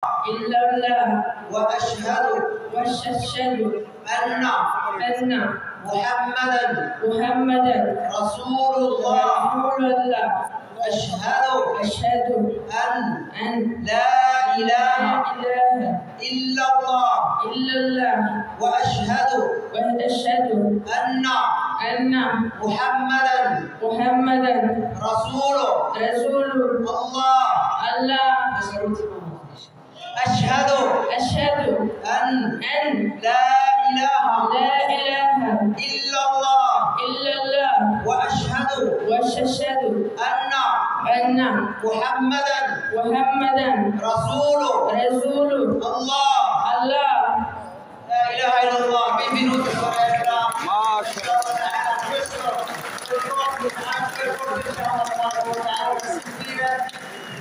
إلا الله وأشهد أن محمدا رسول الله أشهد أن لا إله إلا الله وأشهد أن محمدا رسول الله. أشهد أن لا إله إلا الله وأشهد أن محمدا رسول الله. لا إله إلا الله. Benvenuti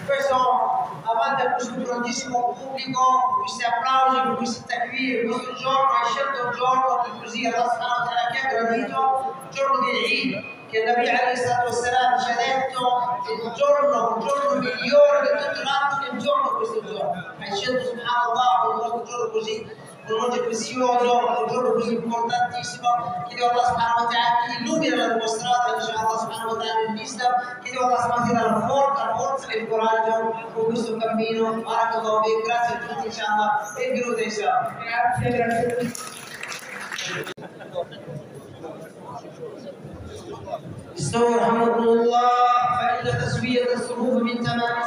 questo avanti a questo grandissimo pubblico, questi applausi, questi takbir, questo giorno hai scelto un giorno che così Allah subhanahu wa ta'ala che ha gradito, il giorno di Eid, che il Nabi alayhi salatu wassalam ci ha detto è il giorno migliore di tutto l'anno, che il giorno questo giorno. Hai scelto subhanallah un giorno così, un oggi prezioso, un giorno così importantissimo. Chiedo Allah subhanahu wa ta'ala che illumina la tua strada, inshallah subhanahu wa ta'ala nell'Islam. Chiedo Allah subhanahu wa ta'ala la forza e il coraggio con questo cammino. Barakallahu fik, grazie a tutti, inshallah. Benvenuti, inshallah. Grazie. استووا رحمكم الله، فإن تسوية الصفوف من تمام